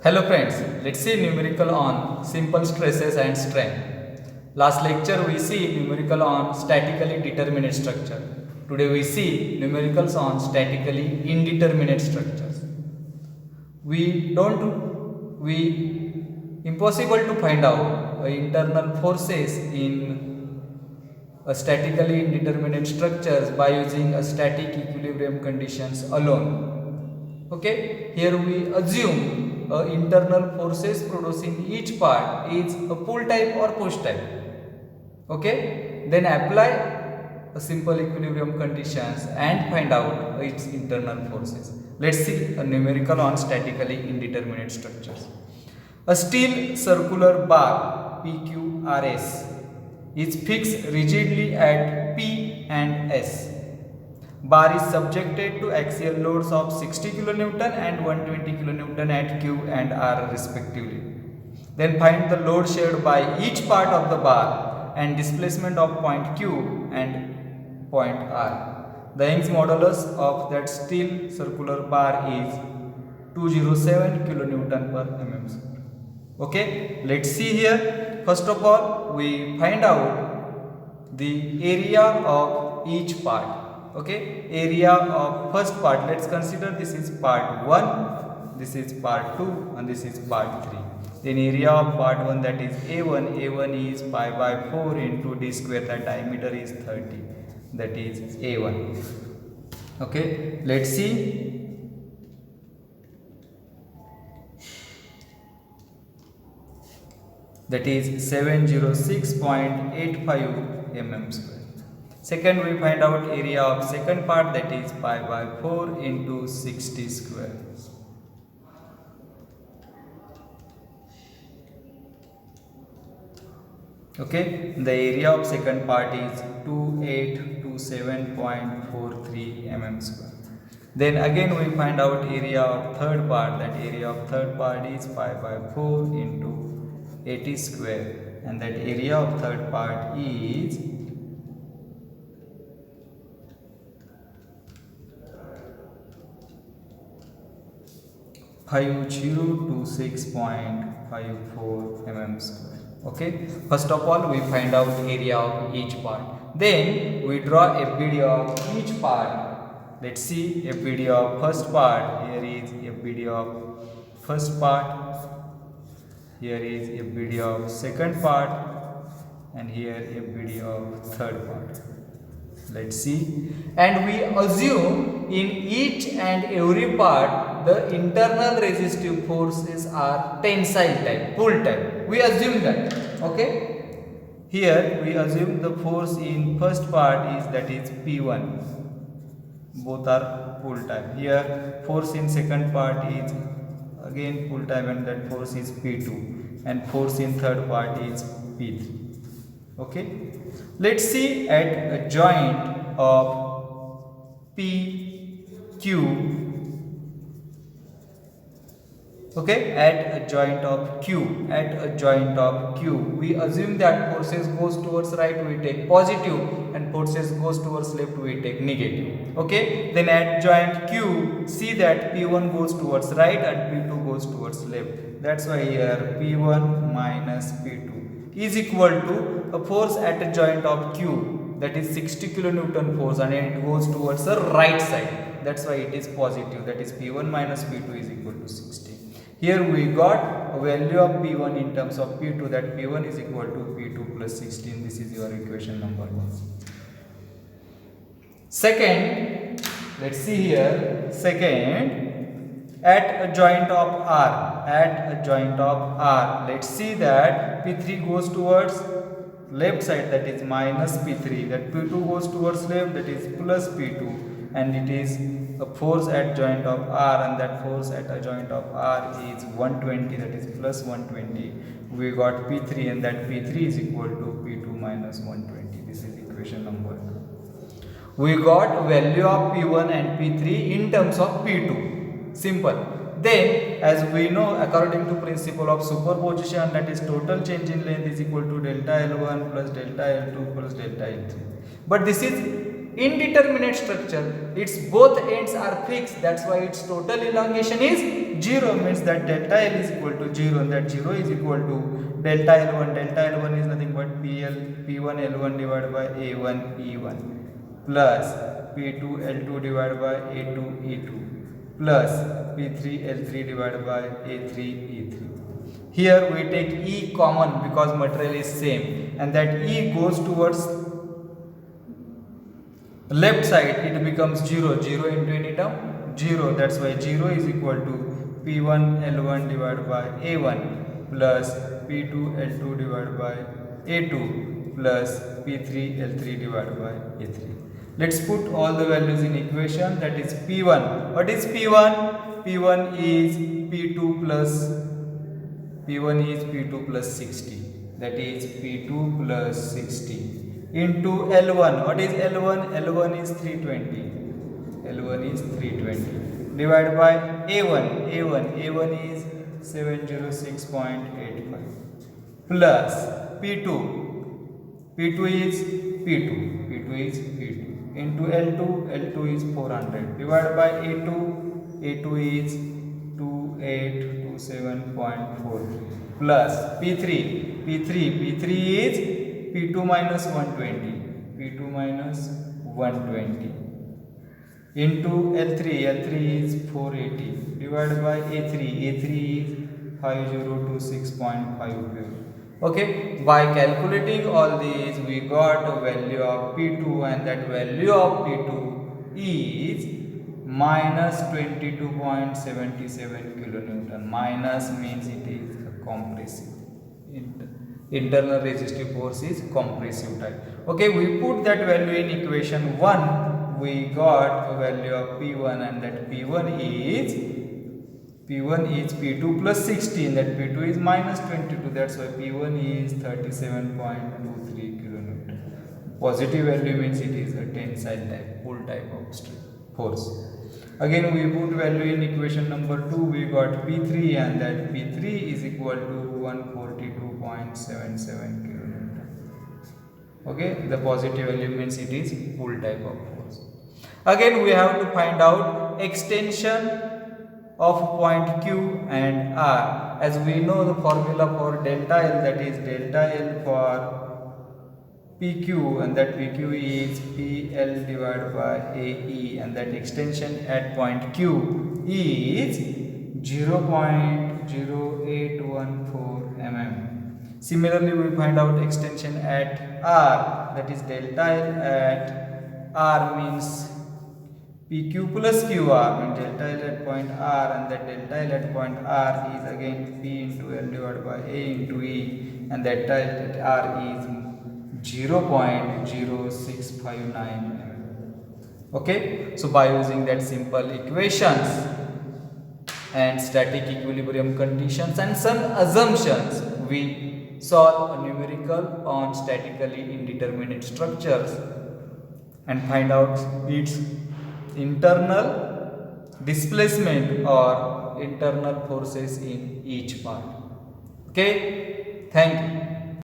Hello friends, let's see numerical on simple stresses and strain. Last lecture we see numerical on statically determinate structure. Today we see numericals on statically indeterminate structures. We impossible to find out internal forces in a statically indeterminate structures by using a static equilibrium conditions alone. Okay, here we assume internal forces producing each part is a pull type or push type. Okay, then apply a simple equilibrium conditions and find out its internal forces. Let's see a numerical on statically indeterminate structures. A steel circular bar PQRS is fixed rigidly at P and S. Bar is subjected to axial loads of 60 kN and 120 kN at Q and R respectively. Then find the load shared by each part of the bar and displacement of point Q and point R. The Young's modulus of that steel circular bar is 207 kN per mm square. Okay, let's see here. First of all, we find out the area of each part. Okay, area of first part, let's consider this is part 1, this is part 2 and this is part 3. Then area of part 1, that is A1 is pi by 4 into d square, the diameter is 30, that is A1. Okay, let's see. That is 706.85 mm square. Second, we find out area of second part, that is pi by 4 into 60 square. Okay, the area of second part is 2827.43 mm square. Then again we find out area of third part, that area of third part is pi by 4 into 80 square, and that area of third part is 5026.54 mm square. Okay, first of all we find out area of each part, then we draw FBD of each part. Let's see FBD of first part. Here is FBD of first part, here is FBD of second part, and here FBD of third part. Let's see, and we assume in each and every part the internal resistive forces are tensile type, pull type. We assume that. Okay, here we assume the force in first part is, that is P1, both are pull type. Here force in second part is again pull type, and that force is P2, and force in third part is P3. Okay, let's see at a joint of PQ. Okay, at a joint of Q, we assume that forces goes towards right, we take positive, and forces goes towards left, we take negative. Okay, then at joint Q, see that P1 goes towards right and P2 goes towards left. That's why here P1 minus P2 is equal to a force at a joint of Q, that is 60 kN force, and it goes towards the right side. That's why it is positive, that is P1 minus P2 is equal to 60. Here we got a value of P1 in terms of P2, that P1 is equal to P2 plus 16. This is your equation number 1. Second, let's see here. Second, at a joint of R, let's see that P3 goes towards left side, that is minus P3, that P2 goes towards left, that is plus P2, and it is a force at joint of R, and that force at a joint of R is 120, that is plus 120. We got P3, and that P3 is equal to P2 minus 120. This is equation number 2. We got value of P1 and P3 in terms of P2. Simple. Then, as we know, according to principle of superposition, that is total change in length is equal to delta L1 plus delta L2 plus delta L3. But this is indeterminate structure, its both ends are fixed, that's why its total elongation is 0, means that delta L is equal to 0, and that 0 is equal to delta L1. Delta L1 is nothing but P1 L1 divided by A1 E1 plus P2 L2 divided by A2 E2 plus P3 L3 divided by A3 E3. Here we take E common because material is same, and that E goes towards left side, it becomes 0. 0 into any term 0, that's why 0 is equal to P1 L1 divided by A1 plus P2 L2 divided by A2 plus P3 L3 divided by A3. Let's put all the values in equation. That is P1. What is P1? P1 is P2 plus 60. That is P2 plus 60 into L1. What is L1? L1 is 320. L1 is 320 divided by A1. A1 is 706.85 plus P2. P2 is P2 into L2 is 400 divided by A2 is 2827.43 plus P3 is P2 minus 120 into L3 is 480 divided by A3 is 5026.50. Okay, by calculating all these we got a value of P2, and that value of P2 is minus 22.77 kilonewton. Minus means it is a compressive. Internal resistive force is compressive type. Okay, we put that value in equation 1. We got a value of P1, and that P1 is P2 plus 16, that P2 is minus 22, that's why P1 is 37.23 kilonewton. Positive value means it is a tensile type, pull type of force. Again we put value in equation number 2, we got P3, and that P3 is equal to 142.77 kilonewton. Okay, the positive value means it is pull type of force. Again we have to find out extension of point Q and R. As we know the formula for delta L, that is delta L for PQ, and that PQ is PL divided by AE, and that extension at point Q is 0.0814 mm. Similarly, we find out extension at R, that is delta L at R means PQ plus QR, means delta L at point R, and that delta L at point R is again P into L divided by A into E, and delta L at R is 0.0659 mm. Okay, so by using that simple equations and static equilibrium conditions and some assumptions, we solve a numerical on statically indeterminate structures and find out its internal displacement or internal forces in each part. Okay, thank you.